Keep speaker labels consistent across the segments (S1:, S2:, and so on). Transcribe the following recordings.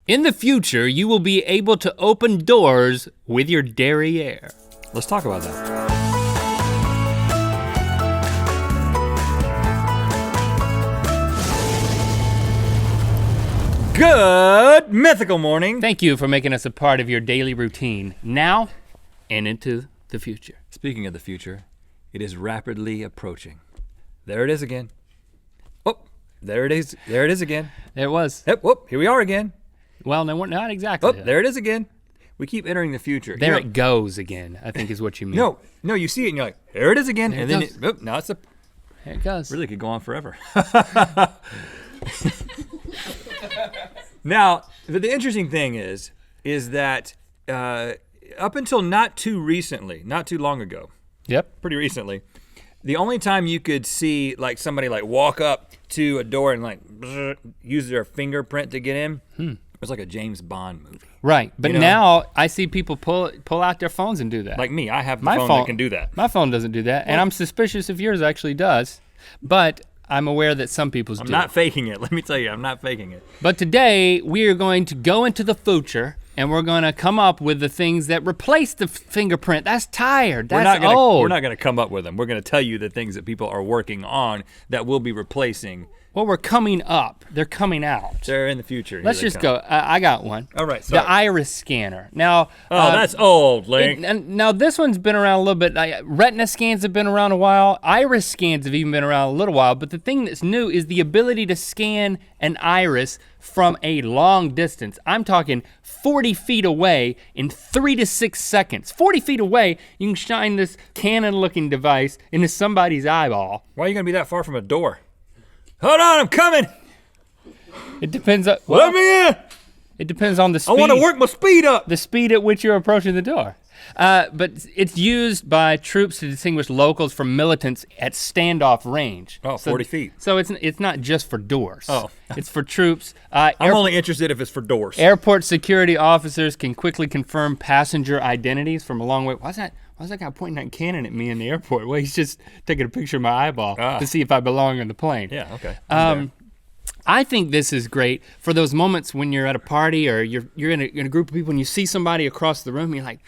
S1: In the future, you will be able to open doors with your derriere.
S2: Let's talk about that. Good mythical morning.
S1: Thank you for making us a part of your daily routine, now and into the future.
S2: Speaking of the future, it is rapidly approaching. There it is again. Oh, there it is. There it is again.
S1: There it was.
S2: Yep, whoop, here we are again.
S1: Well, no, not exactly.
S2: Oh, there it is again. We keep entering the future.
S1: There it goes again, I think is what you mean.
S2: No, you see it and you're like, there it is again.
S1: There
S2: and
S1: it
S2: then now it's
S1: There it goes.
S2: really could go on forever. Now, the interesting thing is that up until not too long ago,
S1: Yep.
S2: pretty recently, the only time you could see like somebody like walk up to a door and like use their fingerprint to get in, it was like a James Bond movie.
S1: Right, but
S2: You know?
S1: now I see people pull out their phones and do that.
S2: Like me, I have the phone that can do that.
S1: My phone doesn't do that, and I'm suspicious if yours actually does, but I'm aware that some people's do.
S2: I'm not faking it, let me tell you, I'm not faking it.
S1: But today, we are going to go into the future, and we're gonna come up with the things that replace the fingerprint. That's tired, that's old.
S2: We're not gonna come up with them. We're gonna tell you the things that people are working on that will be replacing.
S1: Well, we're coming up, they're coming out.
S2: They're in the future.
S1: Let's just go, I got one.
S2: All right, sorry.
S1: The iris scanner. Now,
S2: that's old, Link.
S1: now this one's been around a little bit. Retina scans have been around a while. Iris scans have even been around a little while. But the thing that's new is the ability to scan an iris from a long distance. I'm talking 40 feet away in 3 to 6 seconds. 40 feet away, you can shine this Canon-looking device into somebody's eyeball.
S2: Why are you gonna be that far from a door? Hold on, I'm coming.
S1: It depends on,
S2: Let me in.
S1: it depends on the speed.
S2: I wanna work my speed up.
S1: The speed at which you're approaching the door. But it's used by troops to distinguish locals from militants at standoff range.
S2: Oh, 40 feet.
S1: So it's not just for doors.
S2: Oh.
S1: It's for troops.
S2: I'm only interested if it's for doors.
S1: Airport security officers can quickly confirm passenger identities from a long way. Why's that guy pointing that cannon at me in the airport? Well, he's just taking a picture of my eyeball to see if I belong on the plane.
S2: Yeah, okay.
S1: I think this is great for those moments when you're at a party or you're in a group of people and you see somebody across the room and you're like,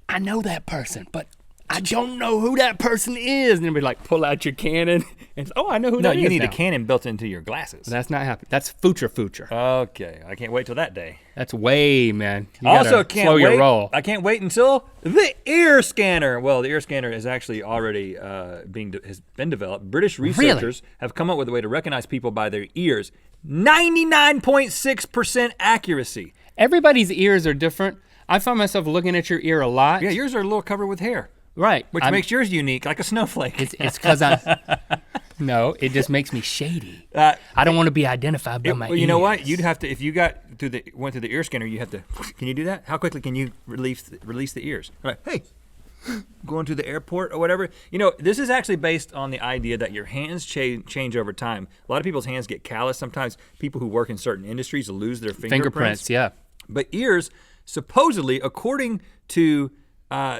S1: I know that person, but I don't know who that person is. And then be like, pull out your cannon and I know who that is.
S2: No, you need
S1: now.
S2: a cannon built into your glasses.
S1: That's not happening. That's future.
S2: Okay, I can't wait till that day.
S1: That's way, man. You
S2: Also
S1: gotta
S2: can't
S1: slow
S2: wait.
S1: your roll.
S2: I can't wait until the ear scanner. Well, the ear scanner is actually already has been developed. British researchers have come up with a way to recognize people by their ears. 99.6% accuracy.
S1: Everybody's ears are different. I find myself looking at your ear a lot.
S2: Yeah, yours are a little covered with hair.
S1: Right.
S2: Which makes yours unique, like a snowflake.
S1: It's because no, it just makes me shady. I don't want to be identified by my ears.
S2: You know what? You'd have to, if you went through the ear scanner, you have to, can you do that? How quickly can you release the ears? Like, hey, going to the airport or whatever. You know, this is actually based on the idea that your hands change over time. A lot of people's hands get callous. Sometimes people who work in certain industries lose their fingerprints.
S1: Yeah.
S2: But ears, supposedly, according to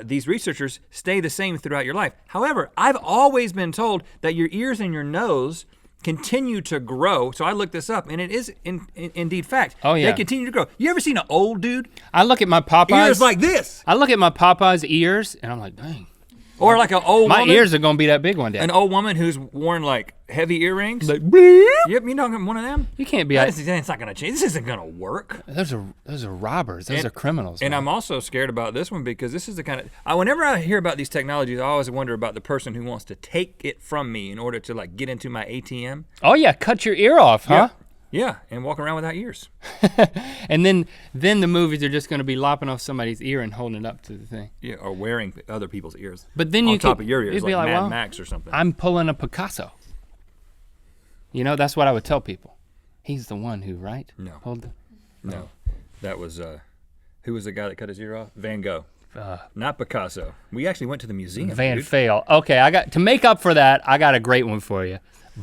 S2: these researchers, stay the same throughout your life. However, I've always been told that your ears and your nose continue to grow. So I looked this up, and it is indeed fact.
S1: Oh yeah.
S2: They continue to grow. You ever seen an old dude?
S1: I look at my Popeyes.
S2: Ears like this.
S1: I look at my Popeyes ears, and I'm like, dang.
S2: Or like an old
S1: My
S2: woman.
S1: ears are gonna be that big one day.
S2: An old woman who's worn like heavy earrings.
S1: Like,
S2: Yep, you know one of them?
S1: you can't be.
S2: It's not gonna change. This isn't gonna work.
S1: Those are robbers. Those are criminals.
S2: And
S1: man.
S2: I'm also scared about this one because this is the kind of, whenever I hear about these technologies, I always wonder about the person who wants to take it from me in order to like get into my ATM.
S1: Oh yeah, cut your ear off, huh?
S2: Yeah, and walk around without ears.
S1: And then the movies are just gonna be lopping off somebody's ear and holding it up to the thing.
S2: Yeah, or wearing other people's ears.
S1: But then
S2: on
S1: you
S2: top
S1: could,
S2: of your ears,
S1: you'd
S2: like
S1: be like,
S2: Mad
S1: well,
S2: Max or something.
S1: I'm pulling a Picasso. You know, that's what I would tell people. He's the one who, right?
S2: No.
S1: No.
S2: That was, who was the guy that cut his ear off? Van Gogh. Not Picasso. We actually went to the museum.
S1: Van
S2: dude.
S1: Fail. Okay, to make up for that, I got a great one for you.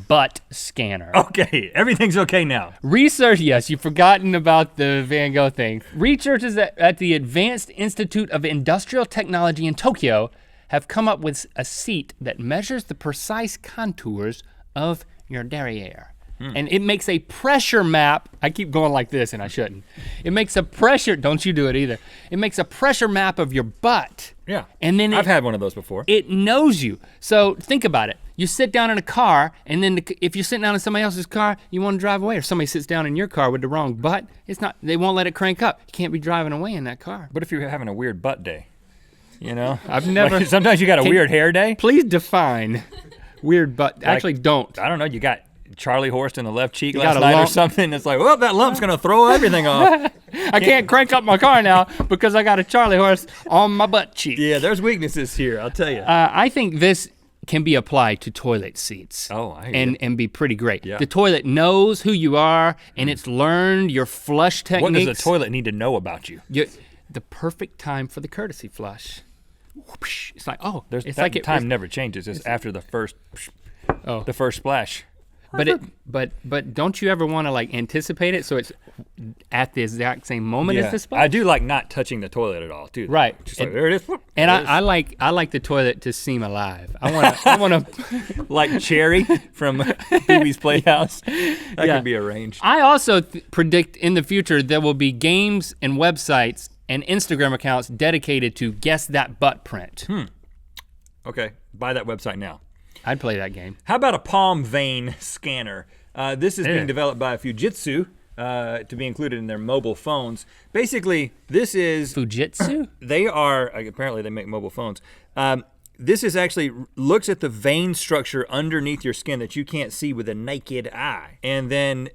S1: Butt scanner.
S2: Okay, everything's okay now.
S1: Research, yes, you've forgotten about the Van Gogh thing. Researchers at the Advanced Institute of Industrial Technology in Tokyo have come up with a seat that measures the precise contours of your derriere. and it makes a pressure map. I keep going like this and I shouldn't. It makes a pressure, don't you do it either. It makes a pressure map of your butt.
S2: Yeah,
S1: and then
S2: I've had one of those before.
S1: It knows you. So think about it. You sit down in a car, and then if you're sitting down in somebody else's car, you want to drive away, or somebody sits down in your car with the wrong butt, they won't let it crank up. You can't be driving away in that car.
S2: What if you're having a weird butt day? You know?
S1: I've never.
S2: Like, sometimes you got a weird hair day.
S1: Please define weird butt. Actually, don't.
S2: I don't know, you got Charlie horsed in the left cheek
S1: You
S2: last
S1: got a
S2: night or
S1: lump.
S2: something. It's like, well, that lump's gonna throw everything off.
S1: I can't crank up my car now because I got a Charlie horse on my butt cheek.
S2: Yeah, there's weaknesses here, I'll tell you.
S1: I think this can be applied to toilet seats.
S2: Oh, I hear you.
S1: And be pretty great.
S2: Yeah.
S1: The toilet knows who you are, and it's learned your flush techniques.
S2: What does the toilet need to know about you?
S1: The perfect time for the courtesy flush. Whoosh. It's like, oh,
S2: There's
S1: it's
S2: that
S1: like
S2: time never changes. It's after the first splash.
S1: But don't you ever want to like anticipate it so it's at the exact same moment as the splash?
S2: I do like not touching the toilet at all, too.
S1: Right.
S2: Just like, there it is.
S1: And I like the toilet to seem alive. I want to
S2: like Cherry from Pee-wee's Playhouse. That could be arranged.
S1: I also predict in the future there will be games and websites and Instagram accounts dedicated to guess that butt print.
S2: Okay, buy that website now.
S1: I'd play that game.
S2: How about a palm vein scanner? This is being developed by Fujitsu to be included in their mobile phones. Basically, this is...
S1: Fujitsu?
S2: They are, apparently they make mobile phones. This is actually, looks at the vein structure underneath your skin that you can't see with a naked eye. And then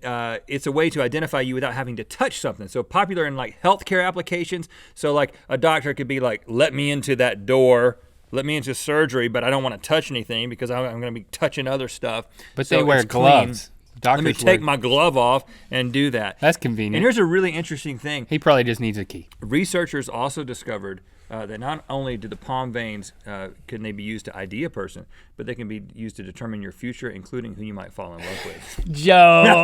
S2: it's a way to identify you without having to touch something. So popular in like healthcare applications. So like a doctor could be like, let me into that door, let me into surgery, but I don't want to touch anything because I'm gonna be touching other stuff.
S1: But
S2: so
S1: they wear
S2: it's clean.
S1: gloves.
S2: Let me take my glove off and do that.
S1: That's convenient.
S2: And here's a really interesting thing.
S1: He probably just needs a key.
S2: Researchers also discovered that not only do the palm veins, can they be used to ID a person, but they can be used to determine your future, including who you might fall in love with.
S1: Joe.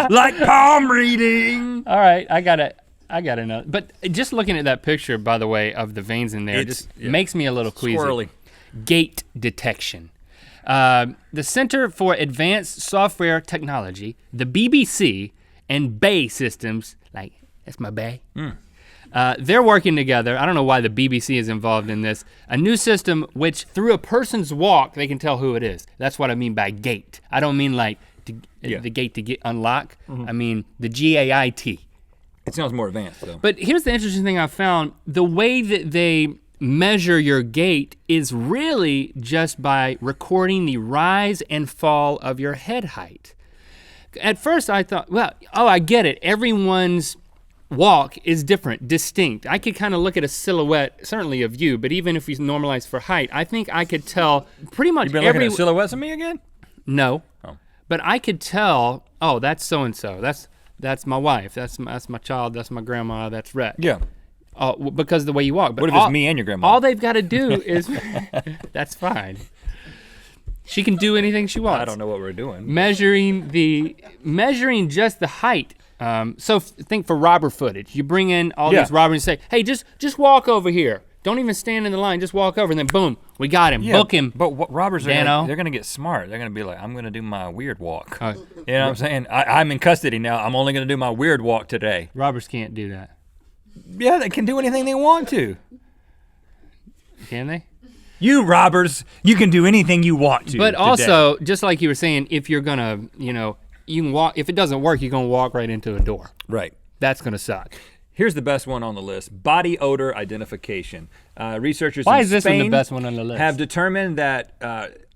S2: Like palm reading.
S1: All right, I got to know. But just looking at that picture, by the way, of the veins in there, makes me a little queasy.
S2: Squirrely.
S1: GAIT detection. The Center for Advanced Software Technology, the BBC, and Bay Systems, like, that's my Bay. They're working together. I don't know why the BBC is involved in this. A new system which, through a person's walk, they can tell who it is. That's what I mean by GAIT. I don't mean like the gate to get unlock. I mean the GAIT.
S2: It sounds more advanced though.
S1: But here's the interesting thing I found. The way that they measure your gait is really just by recording the rise and fall of your head height. At first I thought, well, I get it. Everyone's walk is different, distinct. I could kind of look at a silhouette, certainly of you, but even if we normalize for height, I think I could tell pretty much
S2: You've been looking at silhouettes of me again?
S1: No.
S2: Oh.
S1: But I could tell, that's so-and-so. That's my wife, that's my child, that's my grandma, that's Rhett.
S2: Yeah.
S1: Because of the way you walk. But
S2: what if it's me and your grandma?
S1: All they've got to do is, that's fine. She can do anything she wants.
S2: I don't know what we're doing.
S1: Measuring just the height. So think for robber footage. You bring in all these robbers and say, hey, just walk over here. Don't even stand in the line, just walk over and then boom, we got him, book him.
S2: But what robbers they're gonna get smart. They're gonna be like, I'm gonna do my weird walk. You know what I'm saying? I'm in custody now, I'm only gonna do my weird walk today.
S1: Robbers can't do that.
S2: Yeah, they can do anything they want to.
S1: Can they?
S2: You robbers, you can do anything you want to.
S1: But also, just like you were saying, if you're gonna, you can walk, if it doesn't work, you're gonna walk right into a door.
S2: Right.
S1: That's gonna suck.
S2: Here's the best one on the list, body odor identification. Researchers
S1: Why
S2: in
S1: is this one
S2: Spain
S1: the best one on the list?
S2: have determined that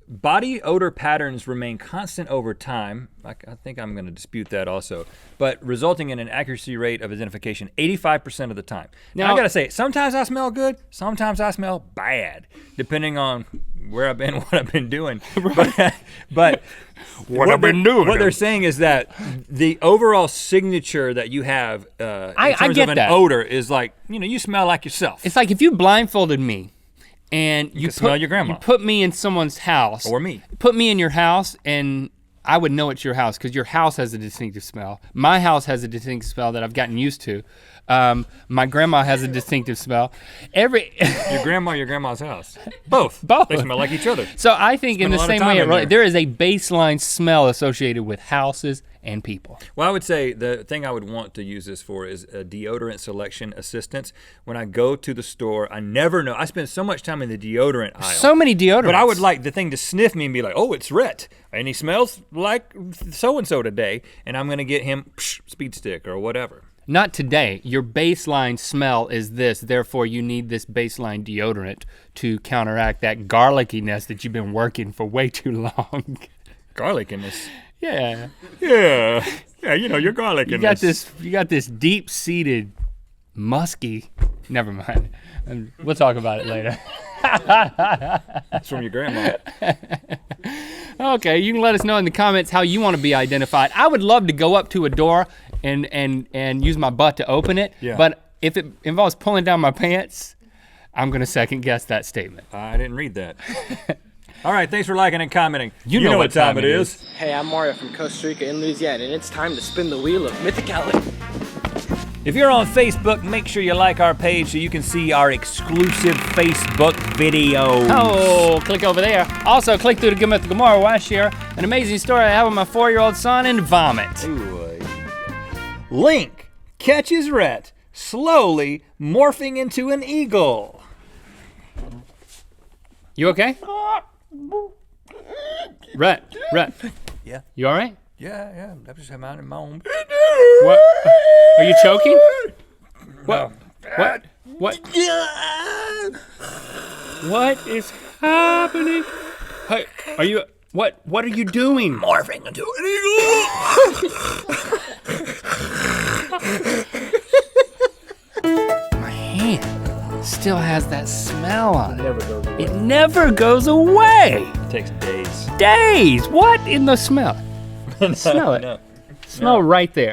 S2: body odor patterns remain constant over time. I think I'm gonna dispute that also, but resulting in an accuracy rate of identification 85% of the time. Now I gotta say, sometimes I smell good, sometimes I smell bad, depending on where I've been, what I've been doing. But
S1: what I've been doing.
S2: What they're saying is that the overall signature that you have in terms of an odor is like, you smell like yourself.
S1: It's like if you blindfolded me and you
S2: smell your grandma.
S1: You put me in someone's house.
S2: Or me.
S1: Put me in your house and I would know it's your house because your house has a distinctive smell. My house has a distinctive smell that I've gotten used to. My grandma has a distinctive smell.
S2: Your grandma's house. Both. They smell like each other.
S1: So I think in the same way,
S2: there
S1: is a baseline smell associated with houses and people.
S2: Well, I would say the thing I would want to use this for is a deodorant selection assistance. When I go to the store, I never know. I spend so much time in the deodorant aisle.
S1: So many deodorants.
S2: But I would like the thing to sniff me and be like, oh, it's Rhett. And he smells like so-and-so today. And I'm going to get him speed stick or whatever.
S1: Not today. Your baseline smell is this. Therefore, you need this baseline deodorant to counteract that garlickiness that you've been working for way too long.
S2: Garlickiness?
S1: Yeah.
S2: Yeah, your garlickiness.
S1: You got this deep-seated, musky. Never mind. We'll talk about it later.
S2: That's from your grandma.
S1: Okay, you can let us know in the comments how you want to be identified. I would love to go up to a door and use my butt to open it.
S2: Yeah.
S1: But if it involves pulling down my pants, I'm gonna second guess that statement.
S2: I didn't read that. All right, thanks for liking and commenting.
S1: You know what time it is.
S3: Hey, I'm Mario from Costa Rica in Louisiana, and it's time to spin the wheel of mythicality.
S2: If you're on Facebook, make sure you like our page so you can see our exclusive Facebook videos.
S1: Oh, click over there. Also, click through the Good Mythical Morning where I share an amazing story I have with my 4-year-old son and vomit.
S2: Ooh, Link catches Rhett slowly morphing into an eagle.
S1: You okay? Rhett.
S2: Yeah.
S1: You all right?
S2: Yeah. I'm just having my own.
S1: What? Are you choking?
S2: What?
S1: What? What is happening? Hey, are you? What are you doing?
S2: Morphing into an eagle.
S1: My hand still has that smell on it. It never goes away.
S2: It takes days.
S1: Days. What in the smell? Smell it.
S2: No.
S1: Smell right there.